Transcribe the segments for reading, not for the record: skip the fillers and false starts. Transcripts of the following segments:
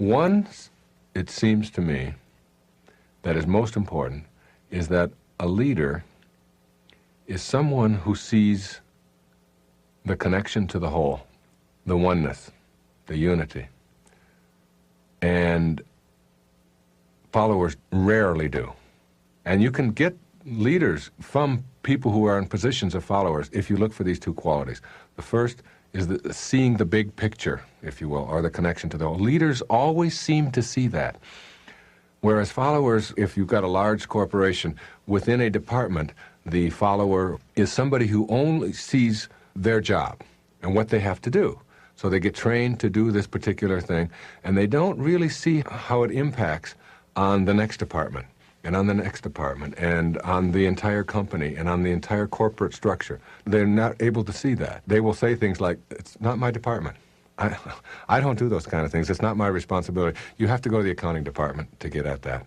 One, it seems to me, that is most important is that a leader is someone who sees the connection to the whole, the oneness, the unity. And followers rarely do. And you can get leaders from people who are in positions of followers if you look for these two qualities. The first is seeing the big picture, if you will, or the connection to the whole. Leaders always seem to see that. Whereas followers, if you've got a large corporation, within a department, the follower is somebody who only sees their job and what they have to do. So they get trained to do this particular thing, and they don't really see how it impacts on the next department, and on the next department, and on the entire company, and on the entire corporate structure. They're not able to see that. They will say things like, it's not my department. I don't do those kind of things. It's not my responsibility. You have to go to the accounting department to get at that.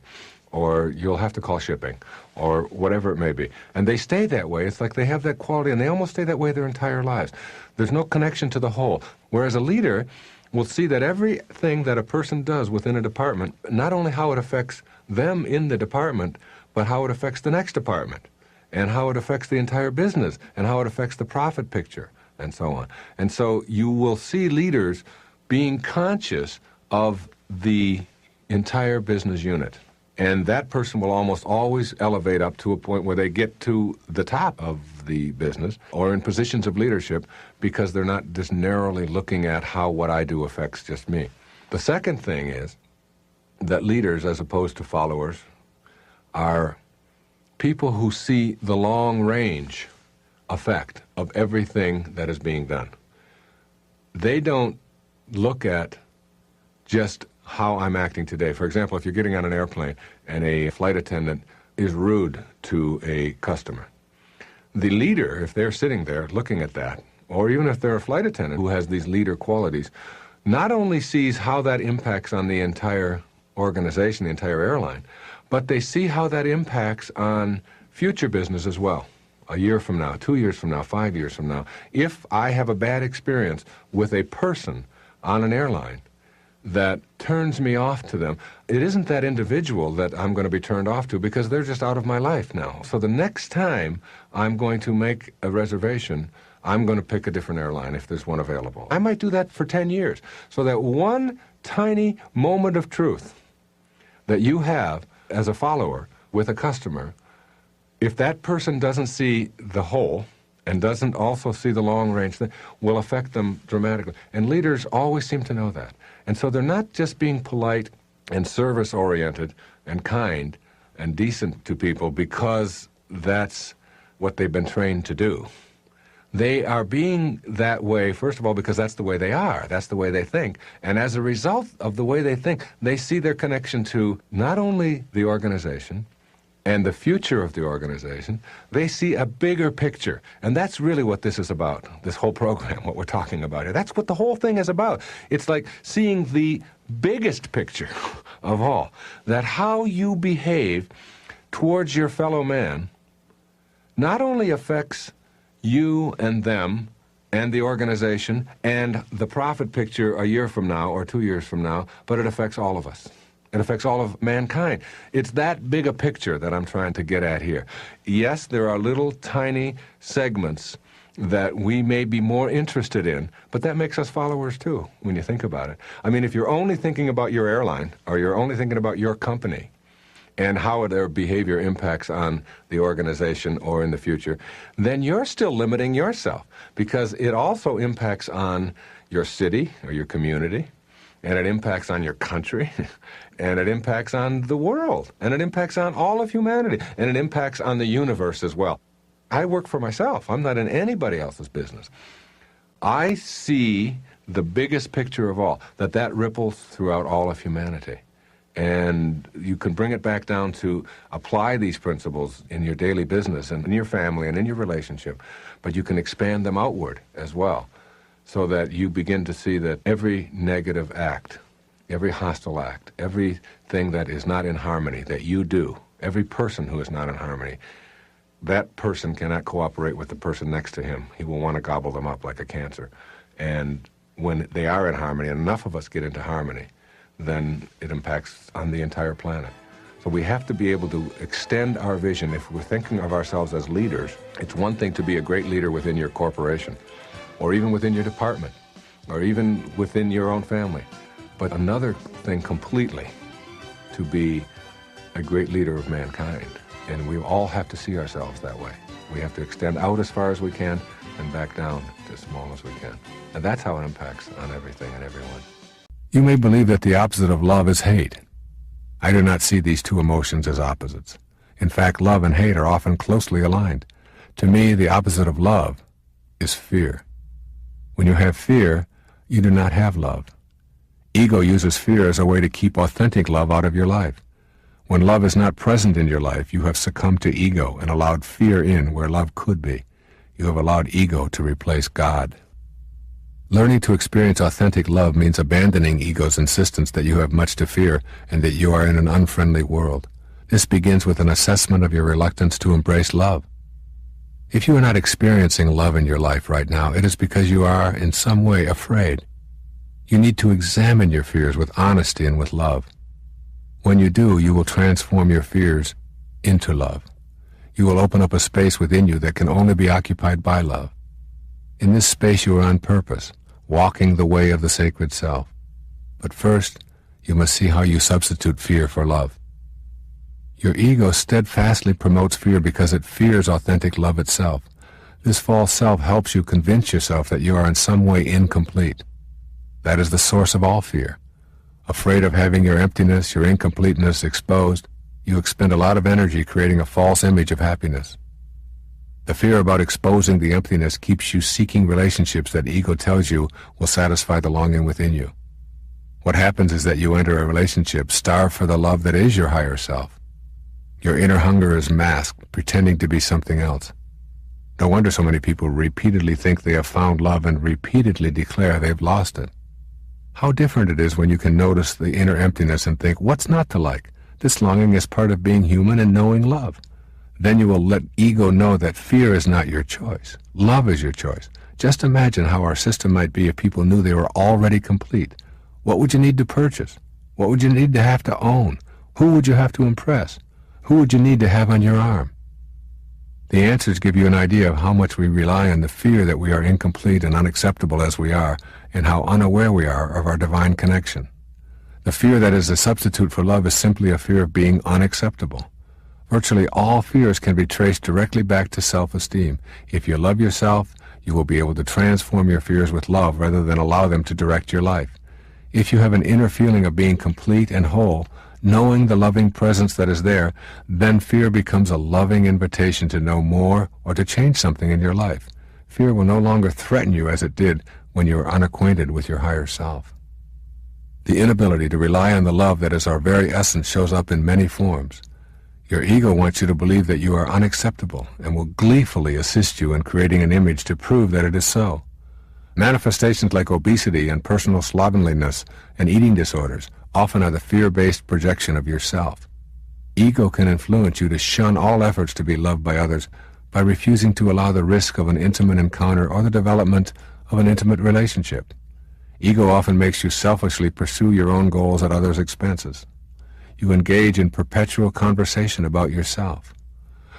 Or you'll have to call shipping, or whatever it may be. And they stay that way. It's like they have that quality, and they almost stay that way their entire lives. There's no connection to the whole. Whereas a leader will see that everything that a person does within a department, not only how it affects them in the department, but how it affects the next department, and how it affects the entire business, and how it affects the profit picture, and so on. And so you will see leaders being conscious of the entire business unit. And that person will almost always elevate up to a point where they get to the top of the business or in positions of leadership because they're not just narrowly looking at how what I do affects just me. The second thing is that leaders, as opposed to followers, are people who see the long range effect of everything that is being done. They don't look at just how I'm acting today. For example, if you're getting on an airplane and a flight attendant is rude to a customer, the leader, if they're sitting there looking at that, or even if they're a flight attendant who has these leader qualities, not only sees how that impacts on the entire organization, the entire airline, but they see how that impacts on future business as well. A year from now, 2 years from now, 5 years from now. If I have a bad experience with a person on an airline that turns me off to them, it isn't that individual that I'm going to be turned off to because they're just out of my life now. So the next time I'm going to make a reservation, I'm going to pick a different airline if there's one available. I might do that for 10 years. So that one tiny moment of truth that you have as a follower with a customer, if that person doesn't see the whole and doesn't also see the long-range thing, will affect them dramatically. And leaders always seem to know that. And so they're not just being polite and service-oriented and kind and decent to people because that's what they've been trained to do. They are being that way, first of all, because that's the way they are. That's the way they think. And as a result of the way they think, they see their connection to not only the organization and the future of the organization, they see a bigger picture. And that's really what this is about, this whole program, what we're talking about here. That's what the whole thing is about. It's like seeing the biggest picture of all, that how you behave towards your fellow man not only affects you and them and the organization and the profit picture a year from now or 2 years from now, but it affects all of us. It affects all of mankind. It's that big a picture that I'm trying to get at here. Yes, there are little tiny segments that we may be more interested in, but that makes us followers too, when you think about it. I mean, if you're only thinking about your airline or you're only thinking about your company and how their behavior impacts on the organization or in the future, then you're still limiting yourself because it also impacts on your city or your community, and it impacts on your country, and it impacts on the world, and it impacts on all of humanity, and it impacts on the universe as well. I work for myself. I'm not in anybody else's business. I see the biggest picture of all, that ripples throughout all of humanity. And you can bring it back down to apply these principles in your daily business and in your family and in your relationship, but you can expand them outward as well, so that you begin to see that every negative act, every hostile act, everything that is not in harmony that you do, every person who is not in harmony, that person cannot cooperate with the person next to him. He will want to gobble them up like a cancer. And when they are in harmony, and enough of us get into harmony, then it impacts on the entire planet. So we have to be able to extend our vision. If we're thinking of ourselves as leaders, it's one thing to be a great leader within your corporation, or even within your department, or even within your own family. But another thing completely to be a great leader of mankind. And we all have to see ourselves that way. We have to extend out as far as we can and back down as small as we can. And that's how it impacts on everything and everyone. You may believe that the opposite of love is hate. I do not see these two emotions as opposites. In fact, love and hate are often closely aligned. To me, the opposite of love is fear. When you have fear, you do not have love. Ego uses fear as a way to keep authentic love out of your life. When love is not present in your life, you have succumbed to ego and allowed fear in where love could be. You have allowed ego to replace God. Learning to experience authentic love means abandoning ego's insistence that you have much to fear and that you are in an unfriendly world. This begins with an assessment of your reluctance to embrace love. If you are not experiencing love in your life right now, it is because you are, in some way, afraid. You need to examine your fears with honesty and with love. When you do, you will transform your fears into love. You will open up a space within you that can only be occupied by love. In this space you are on purpose, walking the way of the sacred self. But first, you must see how you substitute fear for love. Your ego steadfastly promotes fear because it fears authentic love itself. This false self helps you convince yourself that you are in some way incomplete. That is the source of all fear. Afraid of having your emptiness, your incompleteness exposed, you expend a lot of energy creating a false image of happiness. The fear about exposing the emptiness keeps you seeking relationships that ego tells you will satisfy the longing within you. What happens is that you enter a relationship starved for the love that is your higher self. Your inner hunger is masked, pretending to be something else. No wonder so many people repeatedly think they have found love and repeatedly declare they've lost it. How different it is when you can notice the inner emptiness and think, what's not to like? This longing is part of being human and knowing love. Then you will let ego know that fear is not your choice. Love is your choice. Just imagine how our system might be if people knew they were already complete. What would you need to purchase? What would you need to have to own? Who would you have to impress? Who would you need to have on your arm? The answers give you an idea of how much we rely on the fear that we are incomplete and unacceptable as we are, and how unaware we are of our divine connection. The fear that is a substitute for love is simply a fear of being unacceptable. Virtually all fears can be traced directly back to self-esteem. If you love yourself, you will be able to transform your fears with love rather than allow them to direct your life. If you have an inner feeling of being complete and whole, knowing the loving presence that is there, then fear becomes a loving invitation to know more or to change something in your life. Fear will no longer threaten you as it did when you were unacquainted with your higher self. The inability to rely on the love that is our very essence shows up in many forms. Your ego wants you to believe that you are unacceptable and will gleefully assist you in creating an image to prove that it is so. Manifestations like obesity and personal slovenliness and eating disorders often are the fear-based projection of yourself. Ego can influence you to shun all efforts to be loved by others by refusing to allow the risk of an intimate encounter or the development of an intimate relationship. Ego often makes you selfishly pursue your own goals at others' expenses. You engage in perpetual conversation about yourself.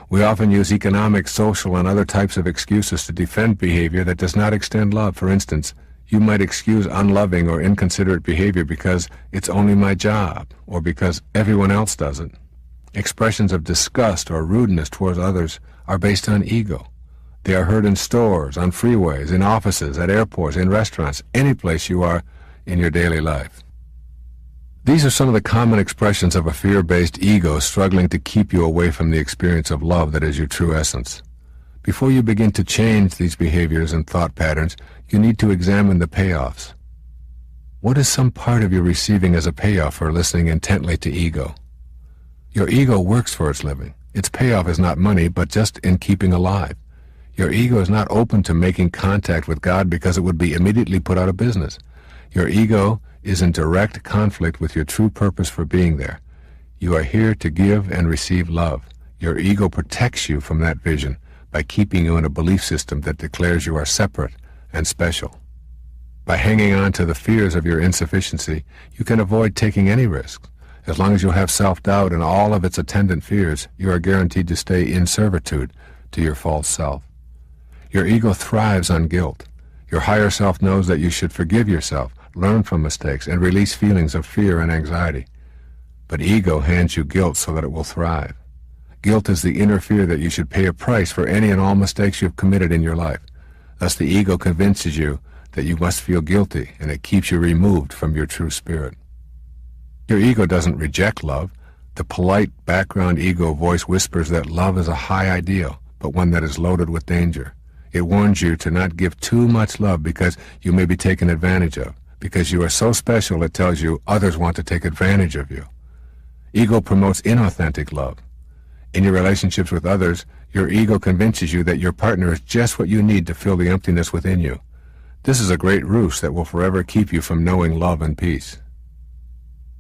We often use economic, social, and other types of excuses to defend behavior that does not extend love. For instance, you might excuse unloving or inconsiderate behavior because it's only my job, or because everyone else does it. Expressions of disgust or rudeness towards others are based on ego. They are heard in stores, on freeways, in offices, at airports, in restaurants, any place you are in your daily life. These are some of the common expressions of a fear-based ego struggling to keep you away from the experience of love that is your true essence. Before you begin to change these behaviors and thought patterns, you need to examine the payoffs. What is some part of you receiving as a payoff for listening intently to ego? Your ego works for its living. Its payoff is not money, but just in keeping alive. Your ego is not open to making contact with God because it would be immediately put out of business. Your ego is in direct conflict with your true purpose for being there. You are here to give and receive love. Your ego protects you from that vision by keeping you in a belief system that declares you are separate and special. By hanging on to the fears of your insufficiency, you can avoid taking any risks. As long as you have self-doubt and all of its attendant fears, you are guaranteed to stay in servitude to your false self. Your ego thrives on guilt. Your higher self knows that you should forgive yourself, learn from mistakes, and release feelings of fear and anxiety. But ego hands you guilt so that it will thrive. Guilt is the inner fear that you should pay a price for any and all mistakes you have committed in your life. Thus the ego convinces you that you must feel guilty, and it keeps you removed from your true spirit. Your ego doesn't reject love. The polite background ego voice whispers that love is a high ideal, but one that is loaded with danger. It warns you to not give too much love because you may be taken advantage of. Because you are so special, it tells you others want to take advantage of you. Ego promotes inauthentic love. In your relationships with others, your ego convinces you that your partner is just what you need to fill the emptiness within you. This is a great ruse that will forever keep you from knowing love and peace.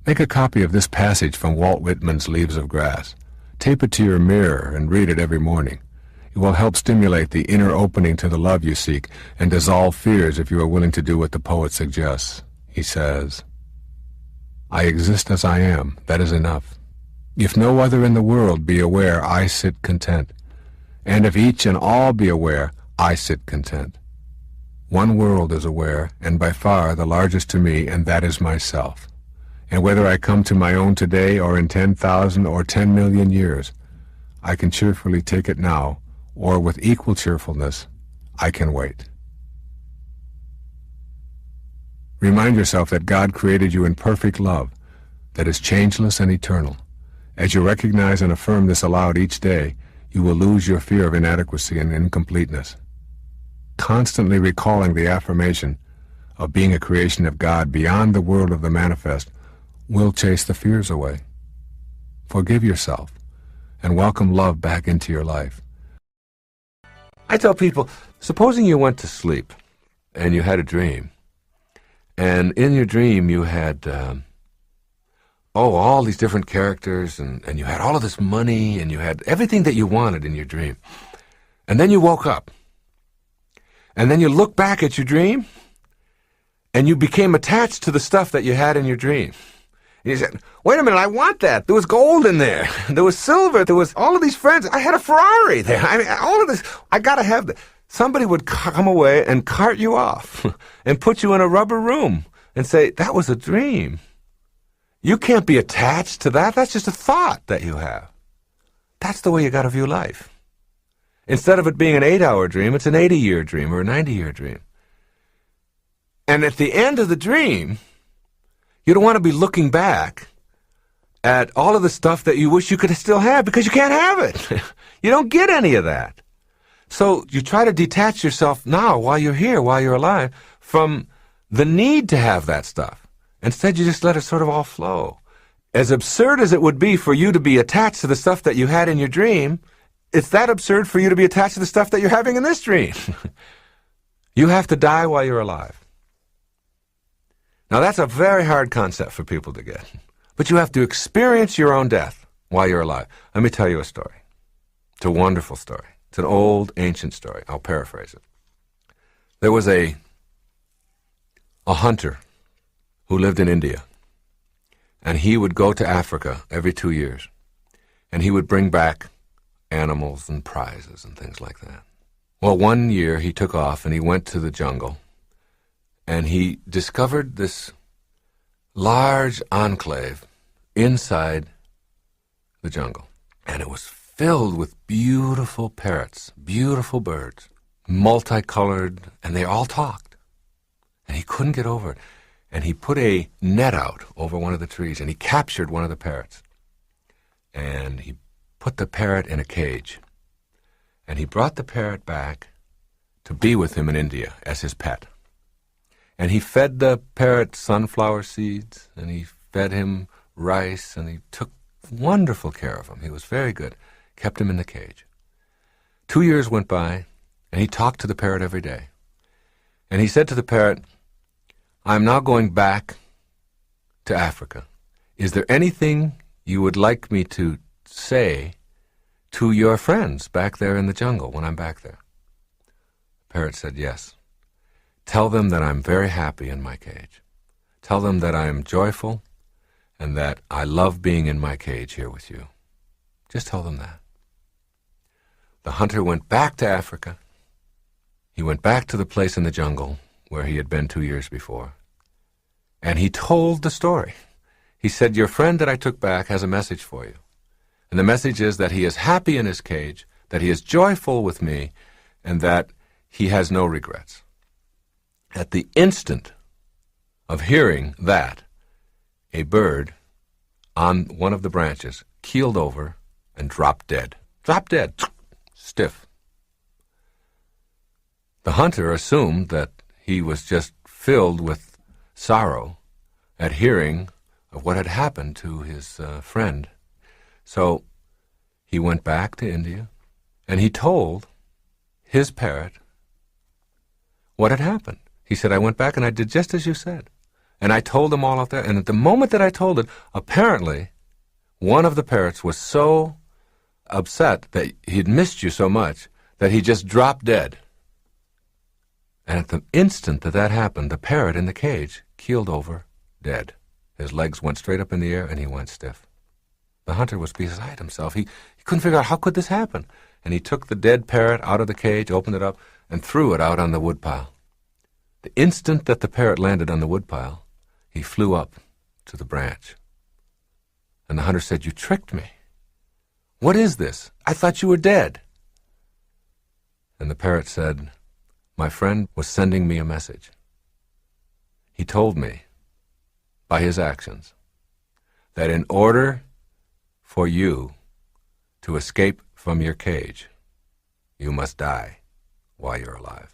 Make a copy of this passage from Walt Whitman's Leaves of Grass. Tape it to your mirror and read it every morning. It will help stimulate the inner opening to the love you seek and dissolve fears if you are willing to do what the poet suggests. He says, "I exist as I am, that is enough. If no other in the world be aware, I sit content. And if each and all be aware, I sit content. One world is aware, and by far the largest to me, and that is myself. And whether I come to my own today or in 10,000 or 10 million years, I can cheerfully take it now, or with equal cheerfulness, I can wait." Remind yourself that God created you in perfect love, that is changeless and eternal. As you recognize and affirm this aloud each day, you will lose your fear of inadequacy and incompleteness. Constantly recalling the affirmation of being a creation of God beyond the world of the manifest will chase the fears away. Forgive yourself and welcome love back into your life. I tell people, supposing you went to sleep and you had a dream, and in your dream you had all these different characters, and you had all of this money, and you had everything that you wanted in your dream. And then you woke up. And then you look back at your dream, and you became attached to the stuff that you had in your dream. And you said, wait a minute, I want that. There was gold in there. There was silver. There was all of these friends. I had a Ferrari there. I mean, all of this. I got to have that. Somebody would come away and cart you off and put you in a rubber room and say, that was a dream. You can't be attached to that. That's just a thought that you have. That's the way you got to view life. Instead of it being an 8-hour dream, it's an 80-year dream or a 90-year dream. And at the end of the dream, you don't want to be looking back at all of the stuff that you wish you could still have, because you can't have it. You don't get any of that. So you try to detach yourself now, while you're here, while you're alive, from the need to have that stuff. Instead, you just let it sort of all flow. As absurd as it would be for you to be attached to the stuff that you had in your dream, it's that absurd for you to be attached to the stuff that you're having in this dream. You have to die while you're alive. Now, that's a very hard concept for people to get. But you have to experience your own death while you're alive. Let me tell you a story. It's a wonderful story. It's an old, ancient story. I'll paraphrase it. There was a hunter who lived in India. And he would go to Africa every 2 years. And he would bring back animals and prizes and things like that. Well, one year he took off and he went to the jungle. And he discovered this large enclave inside the jungle. And it was filled with beautiful parrots, beautiful birds, multicolored, and they all talked. And he couldn't get over it. And he put a net out over one of the trees, and he captured one of the parrots. And he put the parrot in a cage. And he brought the parrot back to be with him in India as his pet. And he fed the parrot sunflower seeds, and he fed him rice, and he took wonderful care of him. He was very good, kept him in the cage. 2 years went by, and he talked to the parrot every day. And he said to the parrot, I'm now going back to Africa. Is there anything you would like me to say to your friends back there in the jungle when I'm back there? The parrot said, yes. Tell them that I'm very happy in my cage. Tell them that I am joyful and that I love being in my cage here with you. Just tell them that. The hunter went back to Africa. He went back to the place in the jungle where he had been 2 years before. And he told the story. He said, your friend that I took back has a message for you. And the message is that he is happy in his cage, that he is joyful with me, and that he has no regrets. At the instant of hearing that, a bird on one of the branches keeled over and dropped dead. Dropped dead, stiff. The hunter assumed that he was just filled with sorrow at hearing of what had happened to his friend. So he went back to India, and he told his parrot what had happened. He said, I went back and I did just as you said. And I told them all of that. And at the moment that I told it, apparently one of the parrots was so upset that he'd missed you so much that he just dropped dead. And at the instant that that happened, the parrot in the cage keeled over, dead. His legs went straight up in the air and he went stiff. The hunter was beside himself. He couldn't figure out how could this happen. And he took the dead parrot out of the cage, opened it up, and threw it out on the woodpile. The instant that the parrot landed on the woodpile, he flew up to the branch. And the hunter said, you tricked me. What is this? I thought you were dead. And the parrot said, my friend was sending me a message. He told me, by his actions, that in order for you to escape from your cage, you must die while you're alive.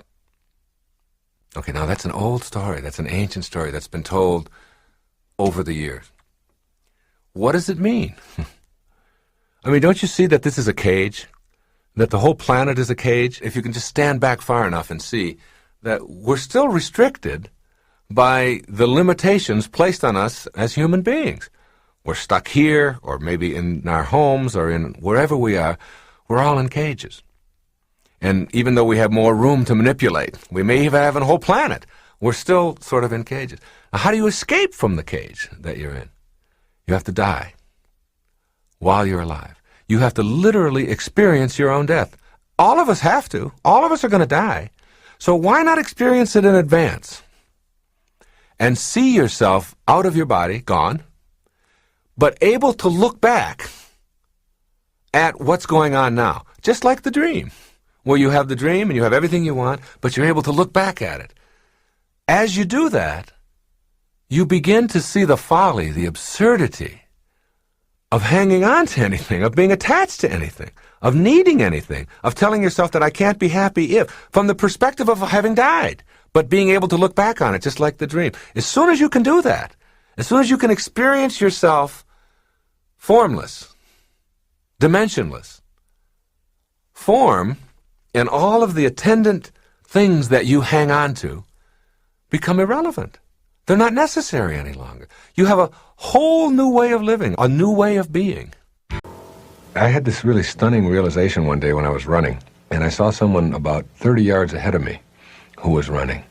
Okay, now that's an old story. That's an ancient story that's been told over the years. What does it mean? I mean, don't you see that this is a cage? That the whole planet is a cage? If you can just stand back far enough and see that we're still restricted by the limitations placed on us as human beings. We're stuck here, or maybe in our homes, or in wherever we are. We're all in cages. And even though we have more room to manipulate, we may even have a whole planet, we're still sort of in cages. Now, how do you escape from the cage that you're in? You have to die while you're alive. You have to literally experience your own death. All of us have to. All of us are going to die. So why not experience it in advance? And see yourself out of your body, gone, but able to look back at what's going on now. Just like the dream, where you have the dream and you have everything you want, but you're able to look back at it. As you do that, you begin to see the folly, the absurdity of hanging on to anything, of being attached to anything, of needing anything, of telling yourself that I can't be happy if, from the perspective of having died, but being able to look back on it just like the dream. As soon as you can do that, as soon as you can experience yourself formless, dimensionless, form and all of the attendant things that you hang on to become irrelevant. They're not necessary any longer. You have a whole new way of living, a new way of being. I had this really stunning realization one day when I was running, and I saw someone about 30 yards ahead of me who was running.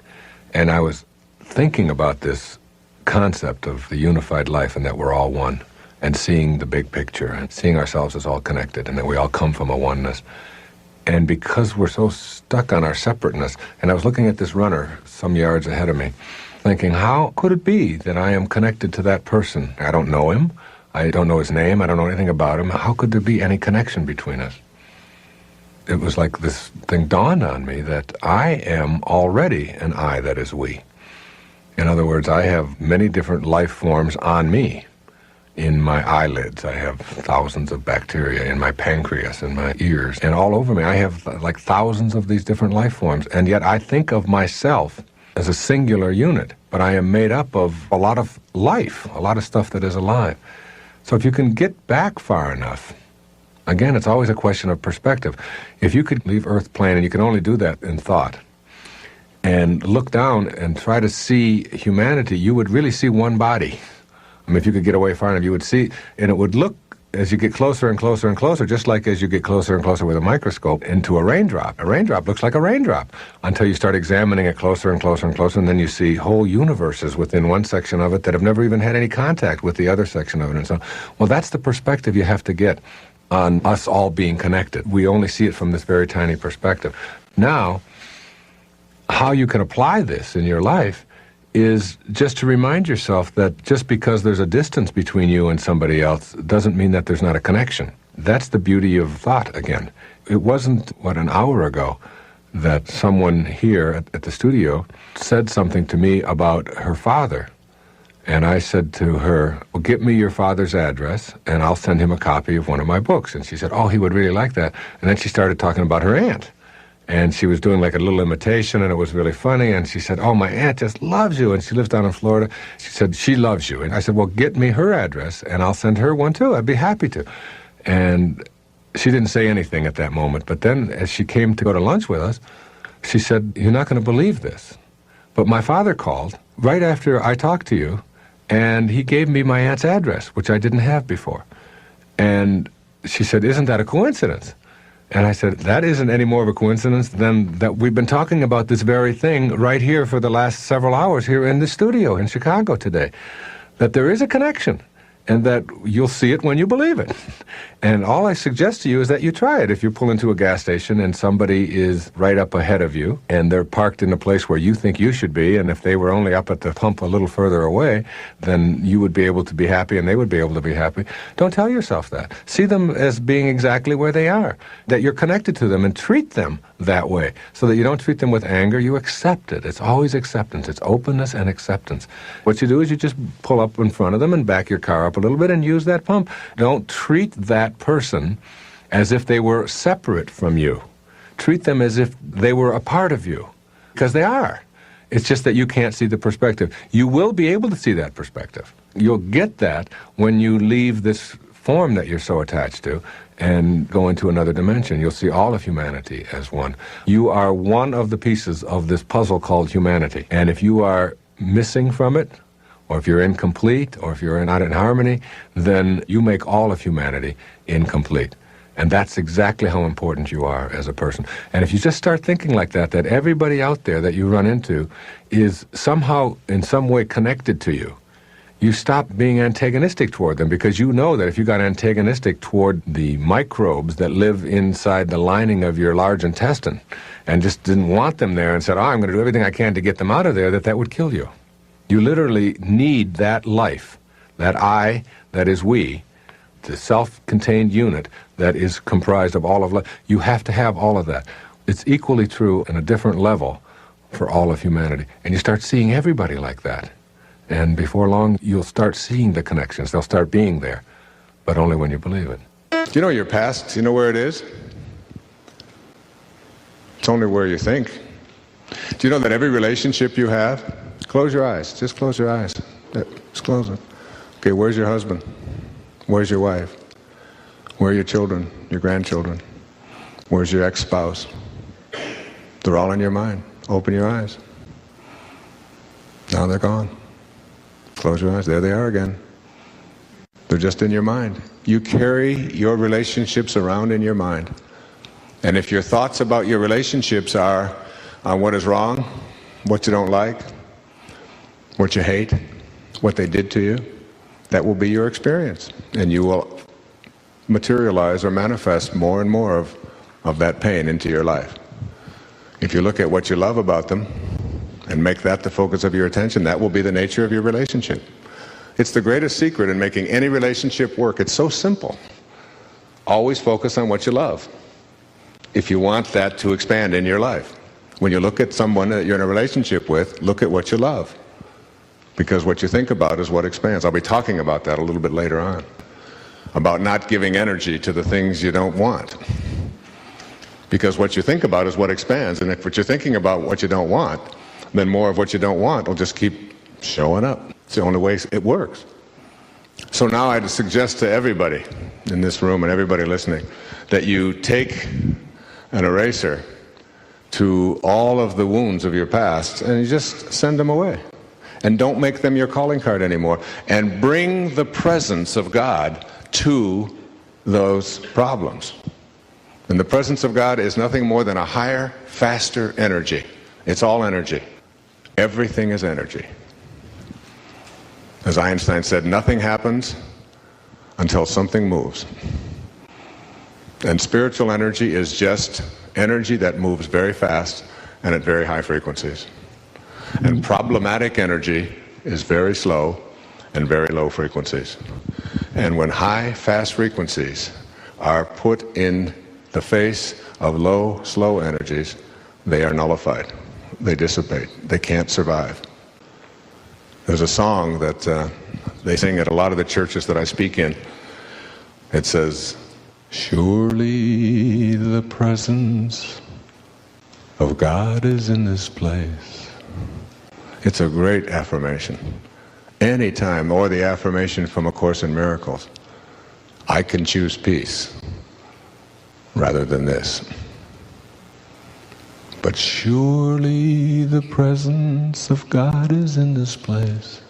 And I was thinking about this concept of the unified life and that we're all one, and seeing the big picture and seeing ourselves as all connected and that we all come from a oneness. And because we're so stuck on our separateness, and I was looking at this runner some yards ahead of me, thinking, how could it be that I am connected to that person? I don't know him. I don't know his name. I don't know anything about him. How could there be any connection between us? It was like this thing dawned on me that I am already an I that is we. In other words, I have many different life forms on me. In my eyelids, I have thousands of bacteria. In my pancreas, in my ears, and all over me, I have like thousands of these different life forms. And yet I think of myself as a singular unit, but I am made up of a lot of life, a lot of stuff that is alive. So if you can get back far enough, again, it's always a question of perspective. If you could leave Earth plane, and you can only do that in thought, and look down and try to see humanity, you would really see one body. I mean, if you could get away far enough, you would see, and it would look as you get closer and closer and closer, just like as you get closer and closer with a microscope into a raindrop looks like a raindrop until you start examining it closer and closer and closer, and then you see whole universes within one section of it that have never even had any contact with the other section of it. And so, well, that's the perspective you have to get on us all being connected. We only see it from this very tiny perspective. Now, how you can apply this in your life is just to remind yourself that just because there's a distance between you and somebody else doesn't mean that there's not a connection. That's the beauty of thought again. It wasn't, an hour ago that someone here at the studio said something to me about her father. And I said to her, well, get me your father's address and I'll send him a copy of one of my books. And she said, oh, he would really like that. And then she started talking about her aunt. And she was doing like a little imitation, and it was really funny. And she said, oh, my aunt just loves you. And she lives down in Florida. She said, she loves you. And I said, well, get me her address, and I'll send her one, too. I'd be happy to. And she didn't say anything at that moment. But then as she came to go to lunch with us, she said, you're not going to believe this, but my father called right after I talked to you, and he gave me my aunt's address, which I didn't have before. And she said, isn't that a coincidence? And I said, that isn't any more of a coincidence than that we've been talking about this very thing right here for the last several hours here in the studio in Chicago today. That there is a connection, and that you'll see it when you believe it. And all I suggest to you is that you try it. If you pull into a gas station and somebody is right up ahead of you, and they're parked in a place where you think you should be, and if they were only up at the pump a little further away, then you would be able to be happy and they would be able to be happy. Don't tell yourself that. See them as being exactly where they are, that you're connected to them, and treat them that way, so that you don't treat them with anger. You accept it. It's always acceptance. It's openness and acceptance. What you do is you just pull up in front of them and back your car up a little bit and use that pump. Don't treat that person as if they were separate from you. Treat them as if they were a part of you, because they are. It's just that you can't see the perspective. You will be able to see that perspective. You'll get that when you leave this form that you're so attached to and go into another dimension. You'll see all of humanity as one. You are one of the pieces of this puzzle called humanity. And if you are missing from it, or if you're incomplete, or if you're not in harmony, then you make all of humanity incomplete. And that's exactly how important you are as a person. And if you just start thinking like that, that everybody out there that you run into is somehow, in some way, connected to you, you stop being antagonistic toward them, because you know that if you got antagonistic toward the microbes that live inside the lining of your large intestine and just didn't want them there and said, oh, I'm going to do everything I can to get them out of there, that would kill you. You literally need that life, that I, that is we, the self-contained unit that is comprised of all of life. You have to have all of that. It's equally true on a different level for all of humanity. And you start seeing everybody like that. And before long, you'll start seeing the connections. They'll start being there, but only when you believe it. Do you know your past? Do you know where it is? It's only where you think. Do you know that every relationship you have, close your eyes, just close your eyes. Just close them. Okay, where's your husband? Where's your wife? Where are your children, your grandchildren? Where's your ex-spouse? They're all in your mind. Open your eyes. Now they're gone. Close your eyes. There they are again. They're just in your mind. You carry your relationships around in your mind. And if your thoughts about your relationships are on what is wrong, what you don't like, what you hate, what they did to you, that will be your experience. And you will materialize or manifest more and more of that pain into your life. If you look at what you love about them and make that the focus of your attention, that will be the nature of your relationship. It's the greatest secret in making any relationship work. It's so simple. Always focus on what you love, if you want that to expand in your life. When you look at someone that you're in a relationship with, look at what you love, because what you think about is what expands. I'll be talking about that a little bit later on, about not giving energy to the things you don't want, because what you think about is what expands. And if what you're thinking about what you don't want, then more of what you don't want will just keep showing up. It's the only way it works. So now I'd suggest to everybody in this room and everybody listening that you take an eraser to all of the wounds of your past and you just send them away. And don't make them your calling card anymore. And bring the presence of God to those problems. And the presence of God is nothing more than a higher, faster energy. It's all energy. Everything is energy. As Einstein said, nothing happens until something moves. And spiritual energy is just energy that moves very fast and at very high frequencies. And problematic energy is very slow and very low frequencies. And when high, fast frequencies are put in the face of low, slow energies, they are nullified. They dissipate. They can't survive. There's a song that they sing at a lot of the churches that I speak in. It says, "Surely the presence of God is in this place." It's a great affirmation. Anytime, or the affirmation from A Course in Miracles, I can choose peace rather than this. But surely the presence of God is in this place.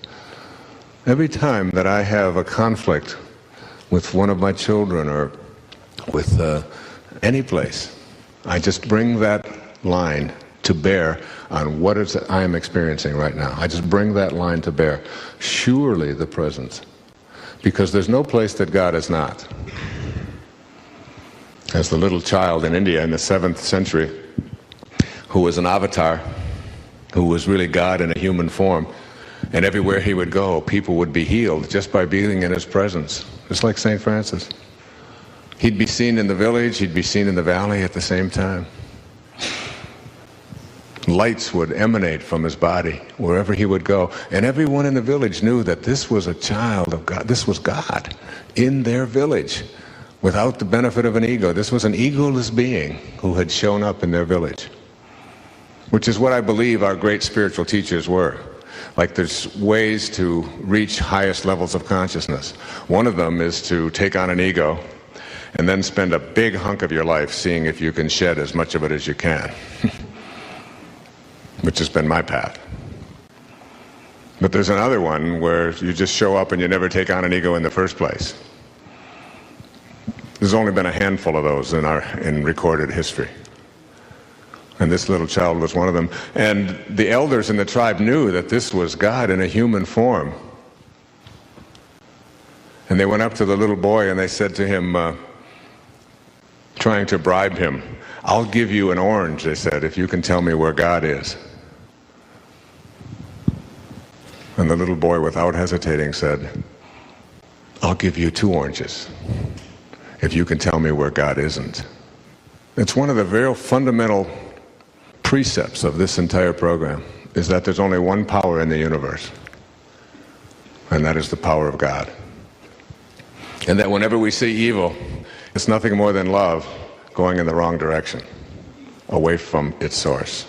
Every time that I have a conflict with one of my children or with any place, I just bring that line to bear on what is I am experiencing right now. I just bring that line to bear. Surely the presence. Because there's no place that God is not. As the little child in India in the 7th century, who was an avatar, who was really God in a human form, and everywhere he would go, people would be healed just by being in his presence, just like St. Francis. He'd be seen in the village, he'd be seen in the valley at the same time. Lights would emanate from his body wherever he would go, and everyone in the village knew that this was a child of God. This was God in their village without the benefit of an ego. This was an egoless being who had shown up in their village, which is what I believe our great spiritual teachers were. Like, there's ways to reach highest levels of consciousness. One of them is to take on an ego and then spend a big hunk of your life seeing if you can shed as much of it as you can. Which has been my path. But there's another one where you just show up and you never take on an ego in the first place. There's only been a handful of those in recorded history. And this little child was one of them. And the elders in the tribe knew that this was God in a human form. And they went up to the little boy and they said to him, trying to bribe him, "I'll give you an orange," they said, "if you can tell me where God is." And the little boy, without hesitating, said, "I'll give you 2 oranges if you can tell me where God isn't." It's one of the very fundamental precepts of this entire program, is that there's only one power in the universe, and that is the power of God. And that whenever we see evil, it's nothing more than love going in the wrong direction, away from its source.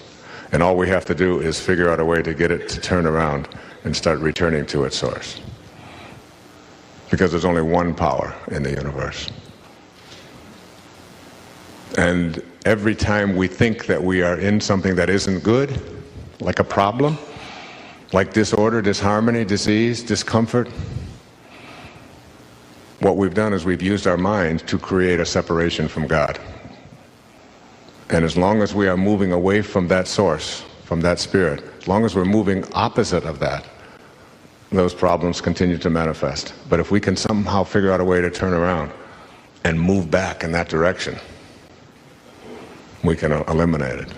And all we have to do is figure out a way to get it to turn around and start returning to its source. Because there's only one power in the universe. And every time we think that we are in something that isn't good, like a problem, like disorder, disharmony, disease, discomfort, what we've done is we've used our mind to create a separation from God. And as long as we are moving away from that source, from that spirit, as long as we're moving opposite of that, those problems continue to manifest. But if we can somehow figure out a way to turn around and move back in that direction, we can eliminate it.